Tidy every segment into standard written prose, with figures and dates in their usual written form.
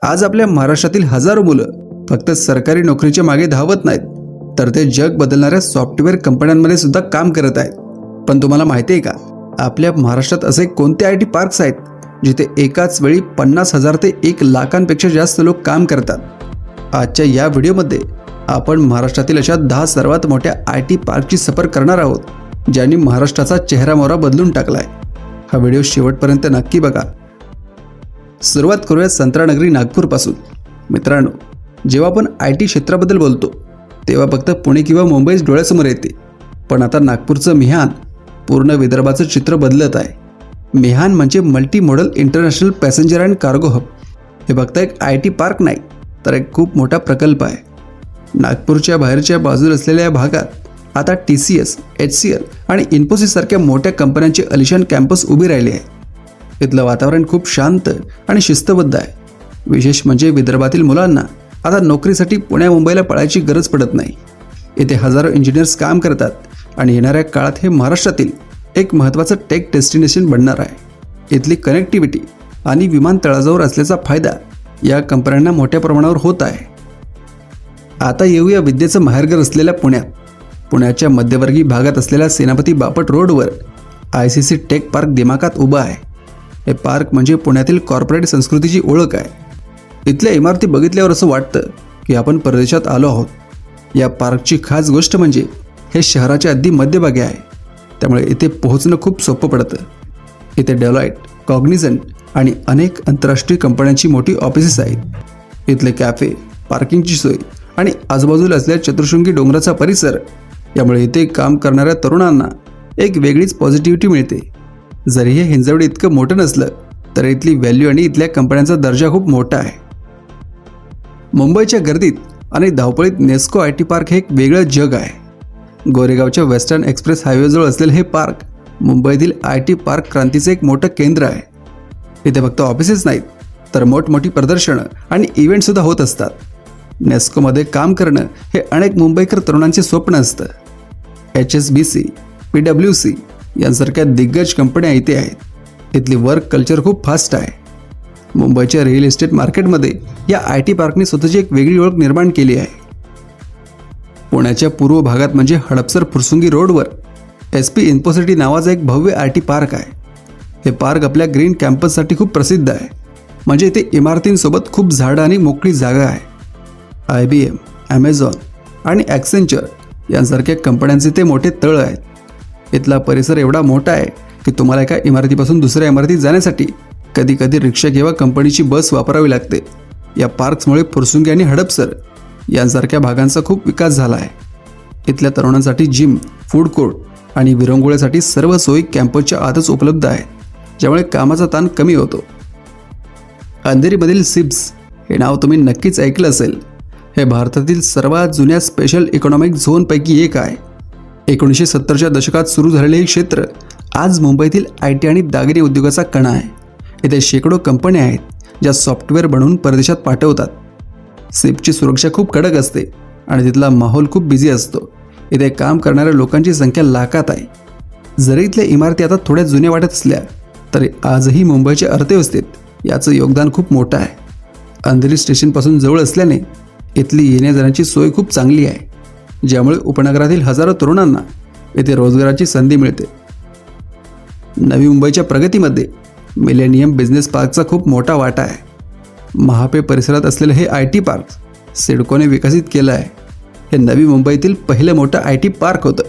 आज आपल्या महाराष्ट्रातील हजारो मुलं फक्त सरकारी नोकरीच्या मागे धावत नाहीत, तर ते जग बदलणाऱ्या सॉफ्टवेअर कंपन्यांमध्ये सुद्धा काम करत आहेत. पण तुम्हाला माहिती आहे का, आपल्या महाराष्ट्रात असे कोणते IT पार्क्स आहेत जिथे एकाच वेळी 50,000 ते 1,00,000पेक्षा जास्त लोक काम करतात? आजच्या या व्हिडिओमध्ये आपण महाराष्ट्रातील अशा 10 सर्वात मोठ्या IT पार्कची सफर करणार आहोत, ज्यांनी महाराष्ट्राचा चेहरामोहरा बदलून टाकलाय. हा व्हिडिओ शेवटपर्यंत नक्की बघा. सुरुवात करूया संत्रानगरी नागपूरपासून. मित्रांनो, जेव्हा आपण IT क्षेत्राबद्दल बोलतो तेव्हा फक्त पुणे किंवा मुंबईच डोळ्यासमोर येते, पण आता नागपूरचं मिहान पूर्ण विदर्भाचं चित्र बदलत आहे. मिहान म्हणजे multi modal international passenger and cargo hub. हे फक्त एक IT पार्क नाही, तर एक खूप मोठा प्रकल्प आहे. नागपूरच्या बाहेरच्या बाजूला असलेल्या या भागात आता TCS, HCL आणि इन्फोसिस सारख्या मोठ्या कंपन्यांचे अलिशान कॅम्पस उभे राहिले आहे. इथलं वातावरण खूप शांत आणि शिस्तबद्ध आहे. विशेष म्हणजे विदर्भातील मुलांना आता नोकरीसाठी पुण्या मुंबईला पळायची गरज पडत नाही. इथे हजारो इंजिनियर्स काम करतात आणि येणाऱ्या काळात हे महाराष्ट्रातील एक महत्त्वाचं टेक डेस्टिनेशन बनणार आहे. इथली कनेक्टिव्हिटी आणि विमानतळाजवळ असल्याचा फायदा या कंपन्यांना मोठ्या प्रमाणावर होत आहे. आता येऊया विद्येचं माहेरघर असलेल्या पुण्यात. पुण्याच्या मध्यवर्गीय भागात असलेल्या सेनापती बापट रोडवर ICC टेक पार्क दिमाखात उभं आहे. हे पार्क म्हणजे पुण्यातील कॉर्पोरेट संस्कृतीची ओळख आहे. इथल्या इमारती बघितल्यावर असं वाटतं की आपण परदेशात आलो आहोत. या पार्कची खास गोष्ट म्हणजे हे शहराच्या अगदी मध्यभागी आहे, त्यामुळे इथे पोहोचणं खूप सोपं पडतं. इथे डेलॉइट, कॉग्निझंट आणि अनेक आंतरराष्ट्रीय कंपन्यांची मोठी ऑफिसेस आहेत. इथले कॅफे, पार्किंगची सोय आणि आजूबाजूला असलेल्या चतुर्शृंगी डोंगराचा परिसर यामुळे इथे काम करणाऱ्या तरुणांना एक वेगळीच पॉझिटिव्हिटी मिळते. जरी हे हिंजवडी इतकं मोठं नसलं तर इथली व्हॅल्यू आणि इथल्या कंपन्यांचा दर्जा खूप मोठा आहे. मुंबईच्या गर्दीत आणि धावपळीत नेस्को IT पार्क हे एक वेगळं जग आहे. गोरेगावच्या वेस्टर्न एक्सप्रेस हायवेजवळ असलेलं हे पार्क मुंबईतील IT पार्क क्रांतीचं एक मोठं केंद्र आहे. इथे फक्त ऑफिसेस नाहीत, तर मोठमोठी प्रदर्शनं आणि इव्हेंटसुद्धा होत असतात. नेस्कोमध्ये काम करणं हे अनेक मुंबईकर तरुणांचे स्वप्न असतं. HSBC, PwC यांसारख्या दिग्गज कंपन्या इथे आहेत. इथली वर्क कल्चर खूप फास्ट आहे. मुंबईच्या रिअल इस्टेट मार्केटमध्ये या IT पार्कने स्वतःची एक वेगळी ओळख निर्माण केली आहे. पुण्याच्या पूर्व भागात म्हणजे हडपसर फुरसुंगी रोडवर SP इन्फोसिटी नावाचा एक भव्य IT पार्क आहे. हे पार्क आपल्या ग्रीन कॅम्पससाठी खूप प्रसिद्ध आहे. म्हणजे इथे इमारतींसोबत खूप झाडं आणि मोकळी जागा आहे. IBM, Amazon आणि Accenture यांसारख्या कंपन्यांचे ते मोठे तळ आहेत. इथला परिसर एवढा मोठा आहे की तुम्हाला एका इमारतीपासून दुसऱ्या इमारतीत जाण्यासाठी कधी कधी रिक्षा किंवा कंपनीची बस वापरावी लागते. या पार्क्समुळे फुरसुंगी आणि हडपसर यांसारख्या भागांचा खूप विकास झाला आहे. इथल्या तरुणांसाठी जिम, फूड कोर्ट आणि विरंगुळ्यासाठी सर्व सोयी कॅम्पसच्या आतच उपलब्ध आहेत, ज्यामुळे कामाचा ताण कमी होतो. अंधेरीमधील सिप्स हे नाव तुम्ही नक्कीच ऐकलं असेल. हे भारतातील सर्वात जुन्या स्पेशल इकॉनॉमिक झोनपैकी एक आहे. 1970च्या दशकात सुरू झालेले हे क्षेत्र आज मुंबईतील IT आणि दागिने उद्योगाचा कणा आहे. इथे शेकडो कंपन्या आहेत ज्या सॉफ्टवेअर बनवून परदेशात पाठवतात. सिपची सुरक्षा खूप कडक असते आणि तिथला माहोल खूप बिझी असतो. इथे काम करणाऱ्या लोकांची संख्या लाखात आहे. जरी इथल्या इमारती आता थोड्या जुन्या वाटत असल्या तरी आजही मुंबईच्या अर्थव्यवस्थेत याचं योगदान खूप मोठं आहे. अंधेरी स्टेशनपासून जवळ असल्याने इथली येण्या जाण्याची सोय खूप चांगली आहे, ज्यामुळे उपनगरातील हजारो तरुणांना येथे रोजगाराची संधी मिळते. नवी मुंबईच्या प्रगतीमध्ये मिलेनियम बिझनेस पार्कचा खूप मोठा वाटा आहे. महापे परिसरात असलेले हे IT पार्क सिडकोने विकसित केलं आहे. हे नवी मुंबईतील पहिलं मोठं IT पार्क होतं.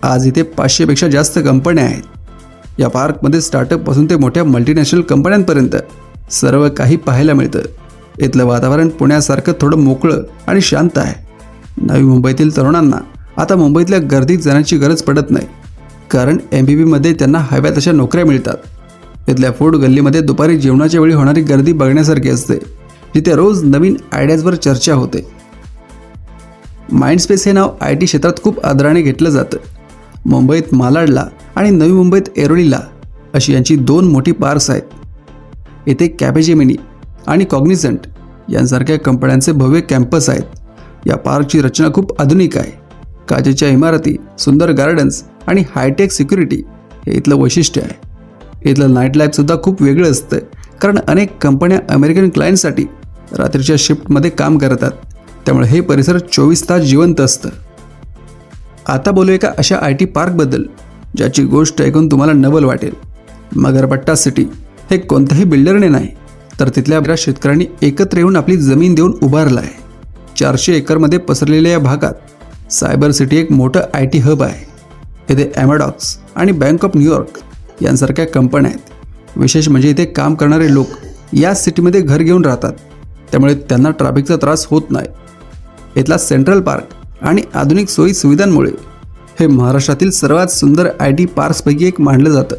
आज इथे 500पेक्षा जास्त कंपन्या आहेत. या पार्कमध्ये स्टार्टअपपासून ते मोठ्या मल्टीनॅशनल कंपन्यांपर्यंत सर्व काही पाहायला मिळतं. इथलं वातावरण पुण्यासारखं थोडं मोकळं आणि शांत आहे. नवी मुंबईतील तरुणांना आता मुंबईतल्या गर्दीत जाण्याची गरज पडत नाही, कारण MBBमध्ये त्यांना हव्या तशा नोकऱ्या मिळतात. इथल्या फूड गल्लीमध्ये दुपारी जेवणाच्या वेळी होणारी गर्दी बघण्यासारखी असते, जिथे रोज नवीन आयडियाजवर चर्चा होते. माइंडस्पेस हे नाव IT क्षेत्रात खूप आदराने घेतलं जातं. मुंबईत मालाडला आणि नवी मुंबईत ऐरोलीला अशी यांची 2 मोठी पार्क्स आहेत. इथे कॅपेजेमिनी आणि कॉग्निझंट यांसारख्या कंपन्यांचे भव्य कॅम्पस आहेत. या पार्कची रचना खूप आधुनिक आहे. काचेच्या इमारती, सुंदर गार्डन्स आणि हायटेक सिक्युरिटी हे इथलं वैशिष्ट्य आहे. इथलं नाईट लाईफसुद्धा खूप वेगळं असतं, कारण अनेक कंपन्या अमेरिकन क्लायंटसाठी रात्रीच्या शिफ्टमध्ये काम करतात, त्यामुळे हे परिसर 24 तास जिवंत असतं. आता बोलूया एका अशा IT पार्कबद्दल ज्याची गोष्ट ऐकून तुम्हाला नवल वाटेल. मगरपट्टा सिटी हे कोणत्याही बिल्डरने नाही, तर तिथल्या बऱ्याच शेतकऱ्यांनी एकत्र येऊन आपली जमीन देऊन उभारलं आहे. 400 एकरमध्ये पसरलेल्या या भागात सायबर सिटी एक मोठं IT हब आहे. येथे ॲमेडॉक्स आणि बँक ऑफ न्यूयॉर्क यांसारख्या कंपन्या आहेत. विशेष म्हणजे इथे काम करणारे लोक या सिटीमध्ये घर घेऊन राहतात, त्यामुळे त्यांना ट्रॅफिकचा त्रास होत नाही. इथला सेंट्रल पार्क आणि आधुनिक सोयी सुविधांमुळे हे महाराष्ट्रातील सर्वात सुंदर IT पार्क्सपैकी एक मानलं जातं.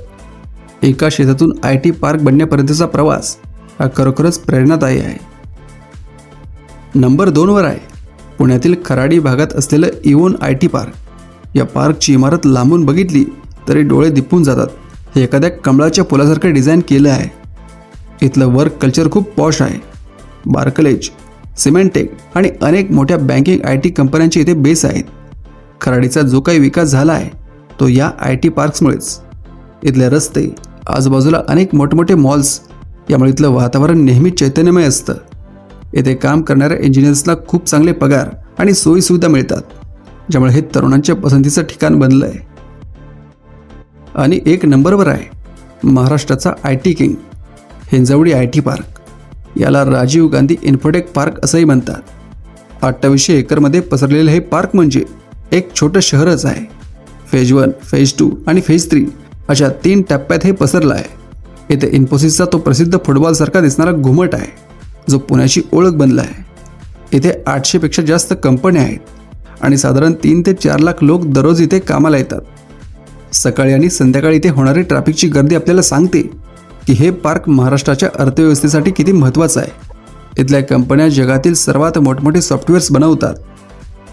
एका शेतातून IT पार्क बनण्यापर्यंतचा प्रवास हा खरोखरच प्रेरणादायी आहे. नंबर 2वर आहे पुण्यातील खराडी भागात असलेलं इव्होन IT पार्क. या पार्कची इमारत लांबून बघितली तरी डोळे दिपून जातात. हे एखाद्या कमळाच्या फुलासारखं डिझाईन केलं आहे. इथलं वर्क कल्चर खूप पॉश आहे. बार्कलेज, सिमेंटेक आणि अनेक मोठ्या बँकिंग IT कंपन्यांचे इथे बेस आहेत. खराडीचा जो काही विकास झाला आहे तो या IT पार्क्समुळेच. इथले रस्ते, आजूबाजूला अनेक मोठमोठे मॉल्स, यामुळे इथलं वातावरण नेहमी चैतन्यमय असतं. येथे काम करणाऱ्या इंजिनियर्सला खूप चांगले पगार आणि सोयीसुविधा मिळतात, ज्यामुळे हे तरुणांच्या पसंतीचं ठिकाण बनलं आहे. आणि 1 नंबरवर आहे महाराष्ट्राचा IT king Hinjawadi IT park. याला राजीव गांधी इन्फोटेक पार्क असंही म्हणतात. 2800 एकरमध्ये पसरलेलं हे पार्क म्हणजे एक छोटं शहरच आहे. फेज 1, फेज 2 आणि फेज 3 अशा 3 टप्प्यात हे पसरलं आहे. इथे इन्फोसिसचा तो प्रसिद्ध फुटबॉलसारखा दिसणारा घुमट आहे, जो पुण्याची ओळख बनला आहे. इथे 800पेक्षा जास्त कंपन्या आहेत आणि साधारण 3 ते 4 लाख लोक दररोज इथे कामाला येतात. सकाळी आणि संध्याकाळी इथे होणारी ट्रॅफिकची गर्दी आपल्याला सांगते की हे पार्क महाराष्ट्राच्या अर्थव्यवस्थेसाठी किती महत्त्वाचं आहे. इथल्या कंपन्या जगातील सर्वात मोठमोठे सॉफ्टवेअर्स बनवतात.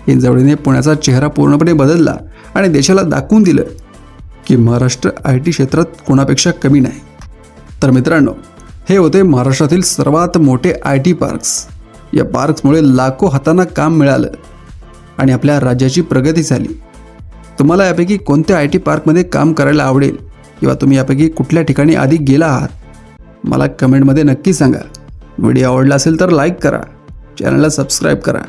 हिंजवडीने पुण्याचा चेहरा पूर्णपणे बदलला आणि देशाला दाखवून दिलं की महाराष्ट्र IT क्षेत्रात कोणापेक्षा कमी नाही. तर मित्रांनो, हे होते महाराष्ट्रातील सर्वात मोठे IT पार्क्स. या पार्क्समुळे लाखो हातांना काम मिळालं आणि आपल्या राज्याची प्रगती झाली. तुम्हाला यापैकी कोणत्या IT पार्कमध्ये काम करायला आवडेल किंवा तुम्ही यापैकी कुठल्या ठिकाणी आधी गेला आहात, मला कमेंटमध्ये नक्की सांगा. व्हिडिओ आवडला असेल तर लाईक करा, चॅनलला सबस्क्राईब करा.